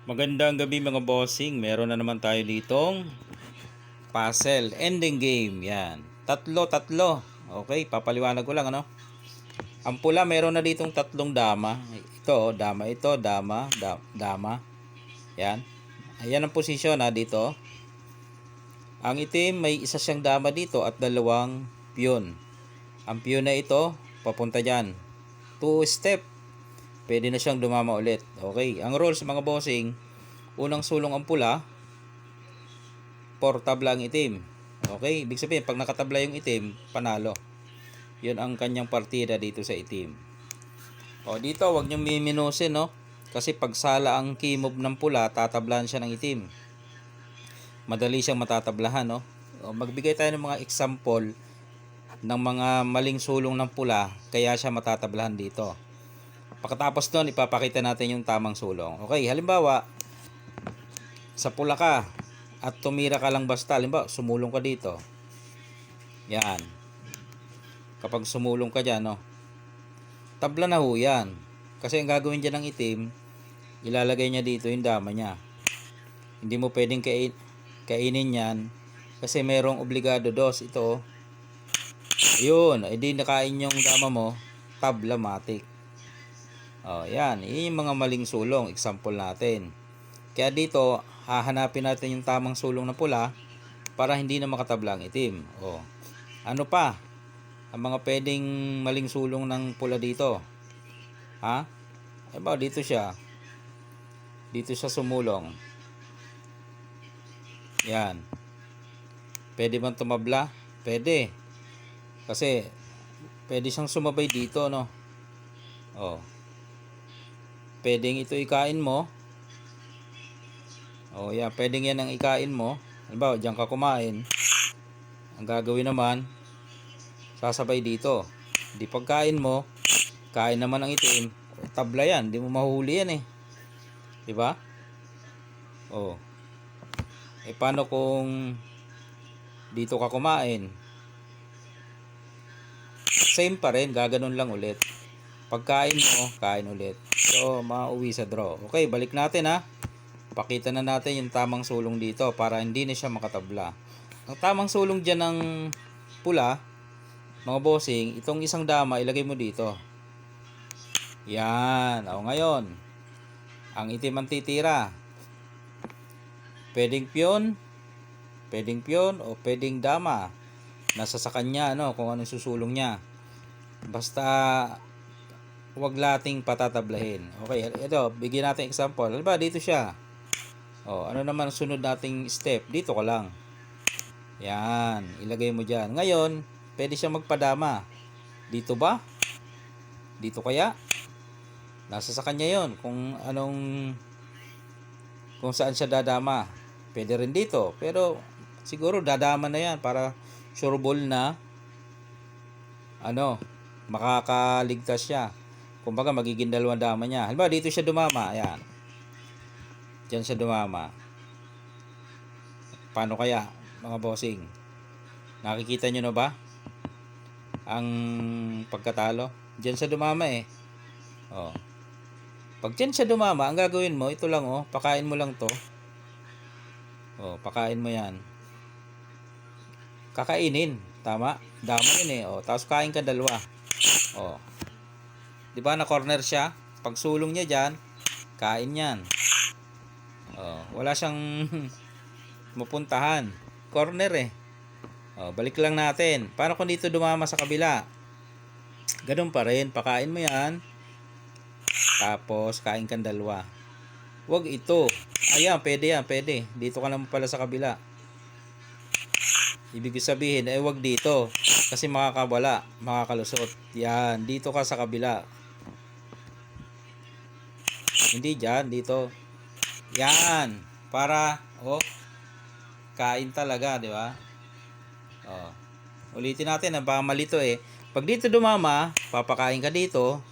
Magandang gabi mga bossing. Meron na naman tayo ditong puzzle ending game. Yan. Tatlo. Okay, papaliwanag ko lang ano. Ang pula meron na ditong tatlong dama. Ito, dama ito, dama. Yan. Ayan ang posisyon dito. Ang itim may isa siyang dama dito at dalawang piyon. Ang piyon na ito papunta diyan. 2 step. Pwede na siyang dumama ulit. Okay, ang rules mga bossing, unang sulong ang pula, 4 tabla ang itim. Okay, ibig sabihin pag nakatabla yung itim, panalo. Yun ang kanyang partida dito sa itim. O dito, wag niyong miminusin, no? Kasi pag sala ang keymob ng pula, tatablahan siya ng itim. Madali siyang matatablahan, no? O, magbigay tayo ng mga example ng mga maling sulong ng pula, kaya siya matatablahan dito. Pagkatapos doon, ipapakita natin yung tamang sulong. Okay, halimbawa, sa pula ka at tumira ka lang basta, halimbawa, sumulong ka dito. Yan. Kapag sumulong ka dyan, no, tabla na ho yan. Kasi ang gagawin dyan ng itim, ilalagay niya dito yung dama niya. Hindi mo pwedeng kainin yan kasi merong obligado dos. Ito, yun, edi nakain yung dama mo, tabla matik. Oh, yan. Yun yung mga maling sulong. Example natin. Kaya dito, hahanapin natin yung tamang sulong na pula para hindi na makatabla ang itim. Oh. Ano pa? Ang mga pwedeng maling sulong ng pula dito. Ha? Eh ba, dito siya. Dito siya sumulong. Yan. Pwede bang tumabla? Pwede. Kasi, pwede siyang sumabay dito, no? Oh. Pwedeng ito ikain mo. Oh, yeah, pwedeng yan ang ikain mo. Halimbawa, diyan ka kumain. Ang gagawin naman, sasabay dito. Di pagkain mo, kain naman ang itim, tabla yan, di mo mahuli yan eh. Di ba? Oh. Eh paano kung dito ka kumain? Same pa rin, gaganon lang ulit. Pagkain mo, kain ulit. So, mauwi sa draw. Okay, balik natin ha. Pakita na natin yung tamang sulong dito para hindi na siya makatabla. Ang tamang sulong dyan ng pula, mga bossing, itong isang dama, ilagay mo dito. Yan. O ngayon, ang itim ang titira. Pwedeng piyon o pwedeng dama. Nasa sa kanya, no, kung anong susulong niya. Basta, huwag nating patatablahin. Okay, ito, bigyan natin example. Halimbawa, dito siya. O, ano naman ang sunod nating step? Dito ka lang. Yan, ilagay mo dyan. Ngayon, pwede siya magpadama. Dito ba? Dito kaya? Nasa sa kanya yon kung saan siya dadama. Pwede rin dito, pero siguro dadama na yan para sureball na makakaligtas siya. Kumbaga magiging dalawang dama niya. Halimbawa dito siya dumama, ayan. Diyan siya dumama. Paano kaya mga bossing? Nakikita nyo na ba ang pagkatalo? Diyan siya dumama eh. Oh. Pag dyan siya dumama, ang gagawin mo, ito lang oh, pakain mo lang to. Oh, pakain mo yan. Kakainin, tama? Dama yun eh. Oh, tapos kain ka dalawa. Oh. 'Di ba na corner siya? Pag sulong niya diyan, kain 'yan. Oh, wala siyang mapuntahan. Corner eh. Oh, balik lang natin. Paano kung dito dumama sa kabila? Ganun pa rin, pakain mo 'yan. Tapos kain kang dalawa. Wag ito. Ayan, pwede yan, pwede. Dito ka naman pala sa kabila. Ibig sabihin, wag dito. Kasi makakawala, makakalusot. Yan, dito ka sa kabila. Hindi dyan, dito. Yan, para, kain talaga, di ba? Oh. Ulitin natin, baka malito eh. Pag dito dumama, papakain ka dito.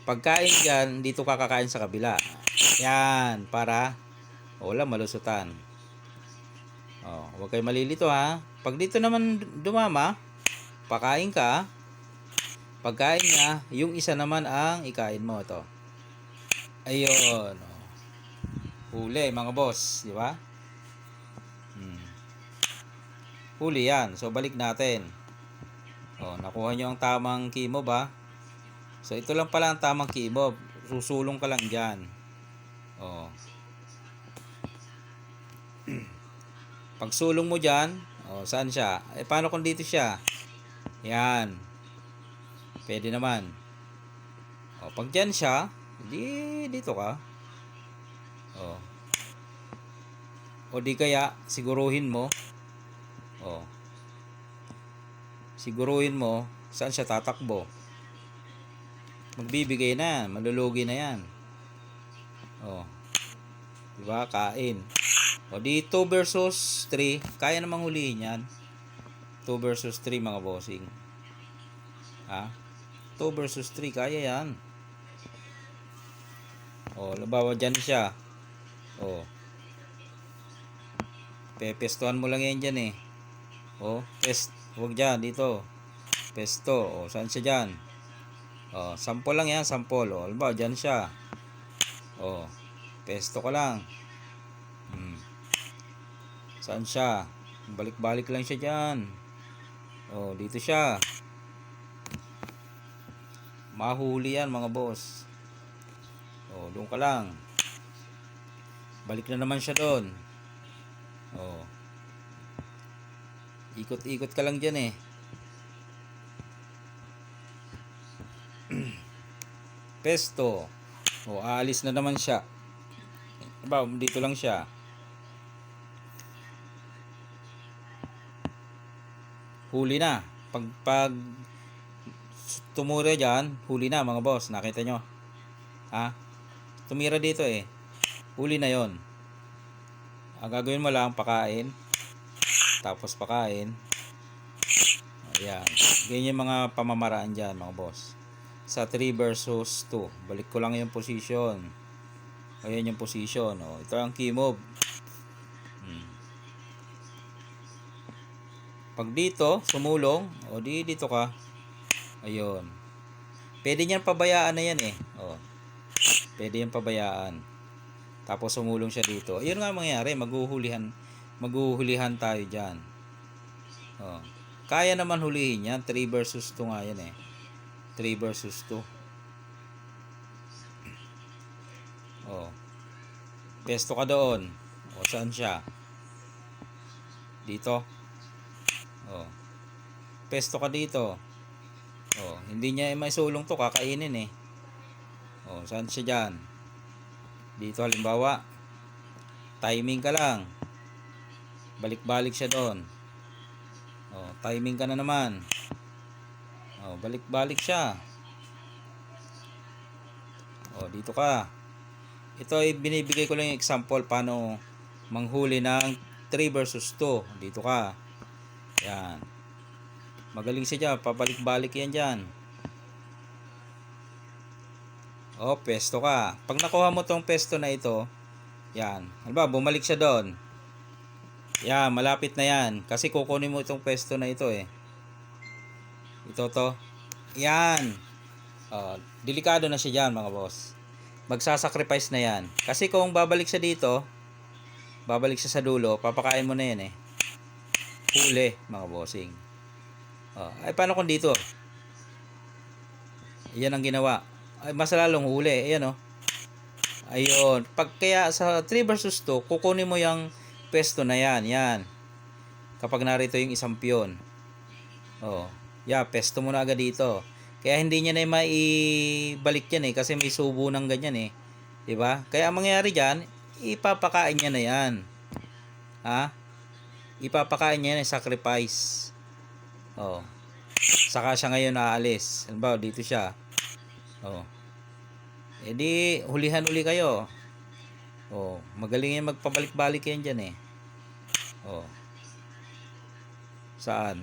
Pagkain dyan, dito ka kakain sa kabila. Yan, para wala malusutan. Huwag kayo malilito ha. Pag dito naman dumama, pakain ka. Pagkain niya, yung isa naman ang ikain mo. Ito. Ayun. Huli mga boss, di ba? Hmm. Huli yan. So balik natin. Nakuha nyo ang tamang key mob ba? So ito lang pala ang tamang key mob. Susulong ka lang dyan. Pag sulong mo dyan, saan siya? Paano kung dito siya? Yan. Pwede naman. Pag dyan siya, dito ka. O di kaya, siguruhin mo. Siguruhin mo, saan siya tatakbo. Magbibigay na, malulugi na yan. Diba? Kain. Di 2 versus 3, kaya namang hulihin yan. 2 versus 3 mga bossing. 2 versus 3, kaya yan. Labawa dyan siya. Pepestuhan mo lang yan dyan eh. Huwag dyan, dito. Pesto. Saan siya dyan? Sample lang yan, sample. Labawa dyan siya. Pesto ka lang. Saan siya? Balik-balik lang siya dyan. Dito siya. Mahuli yan mga boss. Doon ka lang. Balik na naman siya doon. Ikot-ikot ka lang dyan eh. Pesto. Aalis na naman siya. Diba? Dito lang siya. Huli na. Pag tumura dyan, huli na mga boss. Nakita nyo? Tumira dito eh. Huli na yon. Ang gagawin mo lang, pakain. Tapos pakain. Ayan. Ganyan yung mga pamamaraan dyan mga boss. Sa 3 versus 2. Balik ko lang yung position. Ayan yung position. Ito ang key move. Pag dito, sumulong, dito ka. Ayun. Pwede niyan pabayaan na yan eh. Pwede yan pabayaan. Tapos sumulong siya dito. Ayun nga mangyayari, maghuhulihan tayo dyan. Kaya naman hulihin yan. 3 versus 2 nga yan eh. 3 versus 2. Pesto ka doon. Saan siya? Dito. Pesto ka dito. Hindi niya maisulong to, kakainin eh. Saan siya dyan? Dito halimbawa. Timing ka lang. Balik-balik siya doon. Timing ka na naman. Balik-balik siya. Dito ka. Ito ay binibigay ko lang yung example paano manghuli ng 3 versus 2. Dito ka. Yan. Magaling siya dyan. Pabalik-balik yan dyan. Pesto ka. Pag nakuha mo tong pesto na ito, yan. Halimbawa, bumalik siya doon. Yan, malapit na yan. Kasi kukunin mo itong pesto na ito eh. Ito to. Yan. Delikado na siya dyan mga boss. Magsasacrifice na yan. Kasi kung babalik siya dito, babalik siya sa dulo, papakain mo na yan eh. Huli mga bossing. Paano kung dito? Yan ang ginawa. Mas lalong huli. Ayan Ayun. Pag kaya sa 3 versus 2, kukunin mo yung pesto na yan. Yan. Kapag narito yung isang piyon. Pesto mo na agad dito. Kaya hindi niya na maibalik yan eh. Kasi may subo ng ganyan eh. Diba? Kaya ang mangyayari dyan, ipapakain niya na yan. Ipapakain niya na sacrifice. Saka siya ngayon aalis. Halimbawa, dito siya. Di, hulihan uli kayo. Magaling yan magpabalik-balik yan dyan eh. Saan?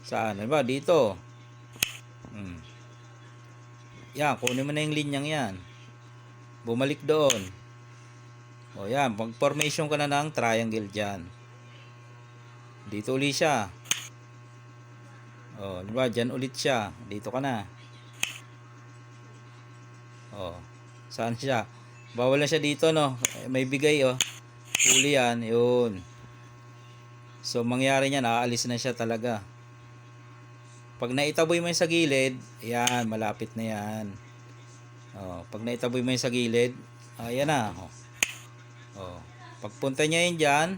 Halimbawa, dito. Yan, kunin mo na yung linyang yan. Bumalik doon. Yan, mag-formation ka na ng triangle dyan. Dito ulit siya. Diba? Dyan ulit siya. Dito ka na. Saan siya? Bawal na siya dito, no? May bigay, oh. Huli yan, yun. So, mangyari niyan, aalis na siya talaga. Pag naitaboy mo yung sa gilid, yan, malapit na yan. Oh, pag naitaboy mo yung sa gilid, ayan na. Oh. Pagpunta niya yun dyan,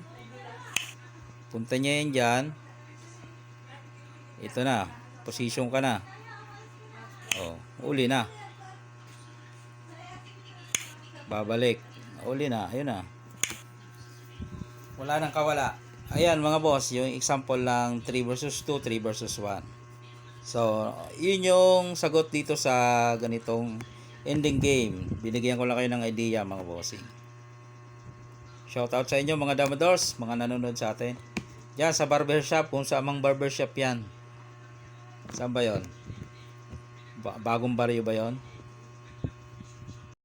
punta niya yun dyan, ito na, position ka na. Oh, uli na. Babalik. Uli na, ayun na. Wala nang kawala. Ayan mga boss, yung example lang 3 versus 2, 3 versus 1. So, yun yung sagot dito sa ganitong ending game. Binigyan ko lang kayo ng idea mga bossing. Shoutout sa inyo mga damadors, mga nanonood sa atin. Yan sa barbershop, kung sa amang barbershop yan. Saan ba yun? Bagong baryo ba yun?